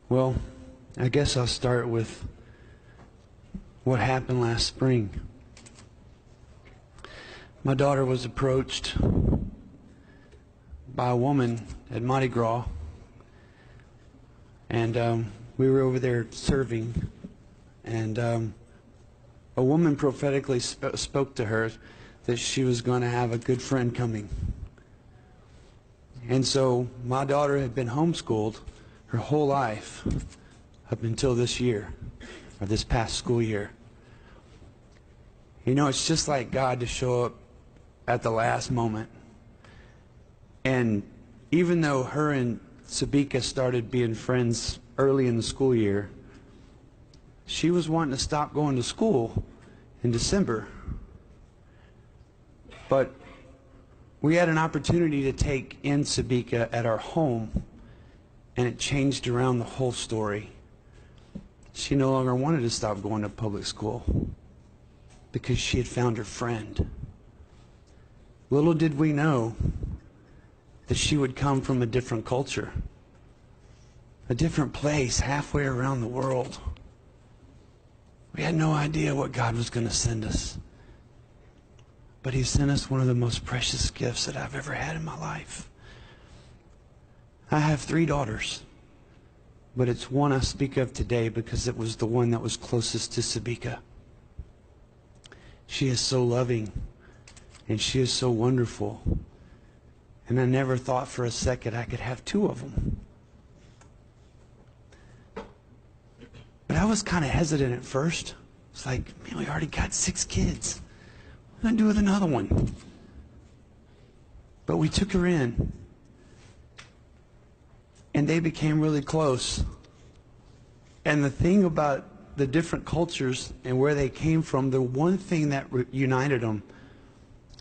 Well, I guess I'll start with what happened last spring. My daughter was approached by a woman at Mardi Gras, and we were over there serving, and a woman prophetically spoke to her that she was going to have a good friend coming. And so my daughter had been homeschooled her whole life up until this year, or this past school year. You know, it's just like God to show up at the last moment. And even though her and Sabika started being friends early in the school year, she was wanting to stop going to school in December. But we had an opportunity to take in Sabika at our home, and it changed around the whole story. She no longer wanted to stop going to public school because she had found her friend. Little did we know that she would come from a different culture, a different place halfway around the world. We had no idea what God was going to send us. But He sent us one of the most precious gifts that I've ever had in my life. I have 3 daughters, but it's one I speak of today because it was the one that was closest to Sabika. She is so loving, and she is so wonderful. And I never thought for a second I could have 2 of them. But I was kind of hesitant at first. It's like, man, we already got 6 kids. What am I going to do with another one? But we took her in, and they became really close. And the thing about the different cultures and where they came from, the one thing that united them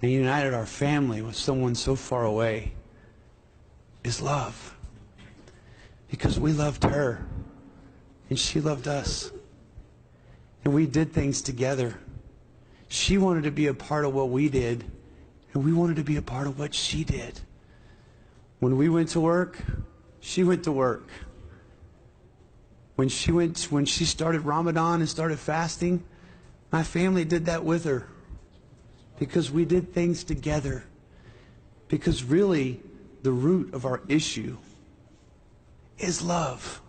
and united our family with someone so far away is love. Because we loved her, and she loved us. And we did things together. She wanted to be a part of what we did, and we wanted to be a part of what she did. When we went to work, she went to work. When she started Ramadan and started fasting, my family did that with her. Because we did things together. Because really, the root of our issue is love.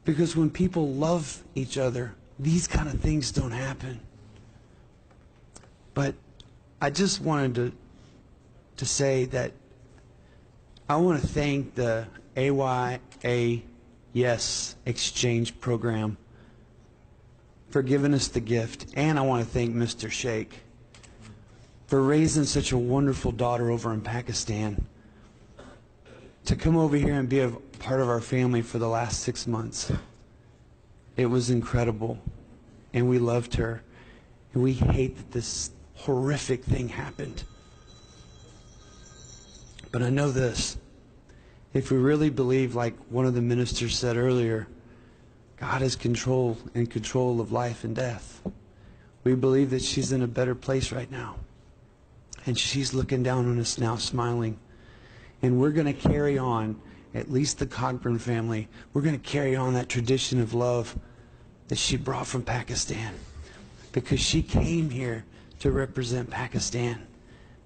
Because when people love each other, these kind of things don't happen. But I just wanted to say that I want to thank the AYA Yes Exchange program for giving us the gift. And I want to thank Mr. Sheikh for raising such a wonderful daughter over in Pakistan to come over here and be a part of our family for the last 6 months. It was incredible, and we loved her, and we hate that this horrific thing happened. But I know this, if we really believe, like one of the ministers said earlier, God is in control of life and death. We believe that she's in a better place right now. And she's looking down on us now, smiling. And we're going to carry on, at least the Cogburn family, we're going to carry on that tradition of love that she brought from Pakistan. Because she came here to represent Pakistan.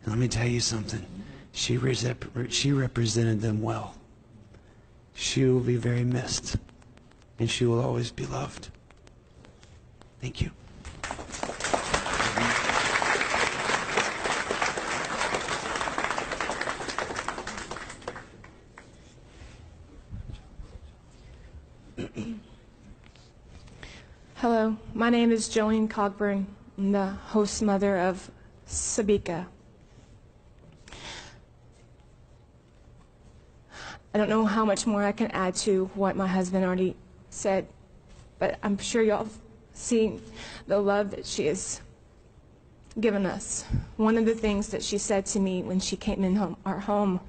And let me tell you something. She represented them well. She will be very missed. And she will always be loved. Thank you. Hello, my name is Jolene Cogburn. I'm the host mother of Sabika. I don't know how much more I can add to what my husband already said, but I'm sure y'all have seen the love that she has given us. One of the things that she said to me when she came in our home,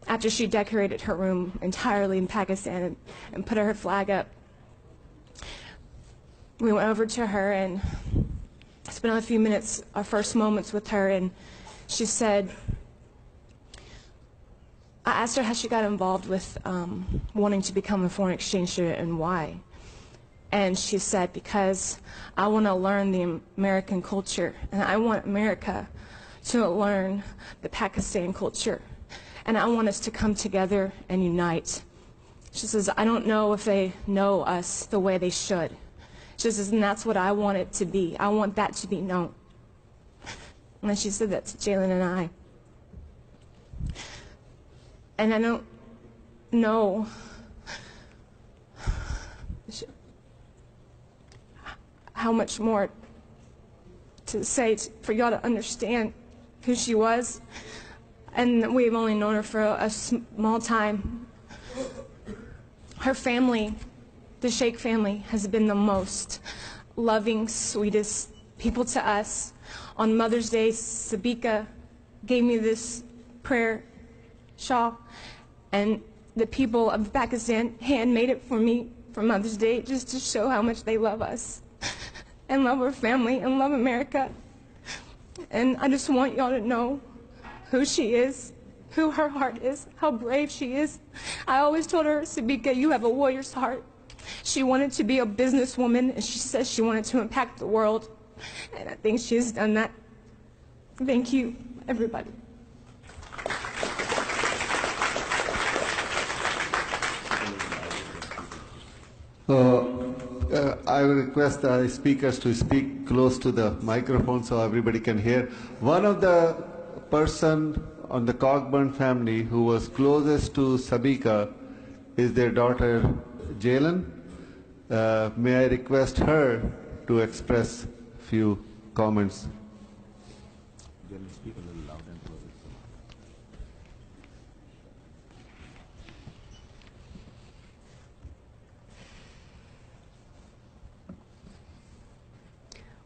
after she decorated her room entirely in Pakistan and put her flag up, we went over to her and spent a few minutes, our first moments with her, and she said, I asked her how she got involved with wanting to become a foreign exchange student and why. And she said, because I want to learn the American culture, and I want America to learn the Pakistan culture, and I want us to come together and unite. She says, I don't know if they know us the way they should. She says, and that's what I want it to be. I want that to be known. And then she said that to Jalen and I. And I don't know how much more to say for y'all to understand who she was. And we've only known her for a small time. Her family, the Sheikh family, has been the most loving, sweetest people to us. On Mother's Day, Sabika gave me this prayer shawl, and the people of Pakistan handmade it for me for Mother's Day just to show how much they love us and love our family and love America. And I just want y'all to know who she is, who her heart is, how brave she is. I always told her, Sabika, you have a warrior's heart. She wanted to be a businesswoman, and she says she wanted to impact the world. And I think she has done that. Thank you, everybody. I will request the speakers to speak close to the microphone so everybody can hear. One of the person on the Cogburn family who was closest to Sabika is their daughter Jalen. May I request her to express a few comments? Speak a little loud and close.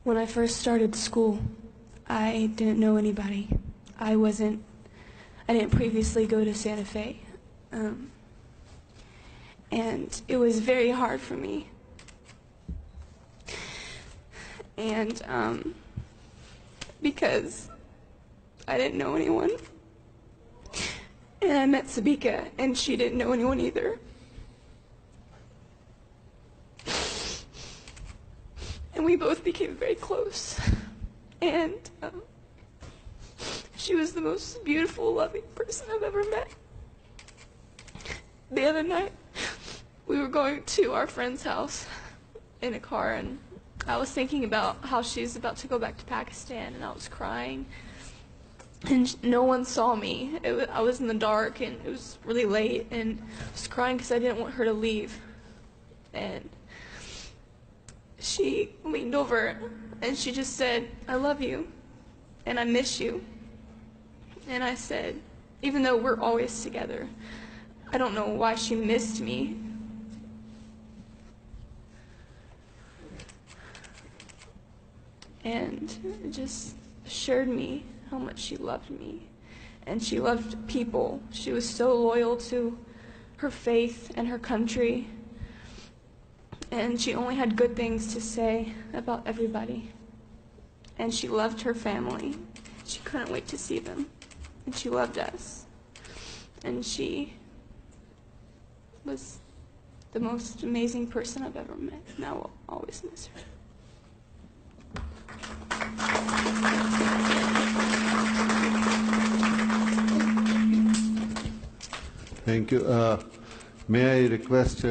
When I first started school, I didn't know anybody. I didn't previously go to Santa Fe. And it was very hard for me. And because I didn't know anyone. And I met Sabika, and she didn't know anyone either. And we both became very close. And she was the most beautiful, loving person I've ever met. The other night, we were going to our friend's house in a car, and I was thinking about how she's about to go back to Pakistan, and I was crying. And no one saw me. I was in the dark, and it was really late, and I was crying because I didn't want her to leave. And she leaned over and she just said, I love you and I miss you. And I said, even though we're always together, I don't know why she missed me. And it just assured me how much she loved me. And she loved people. She was so loyal to her faith and her country. And she only had good things to say about everybody. And she loved her family. She couldn't wait to see them. And she loved us. And she was the most amazing person I've ever met. And I will always miss her. Thank you. May I request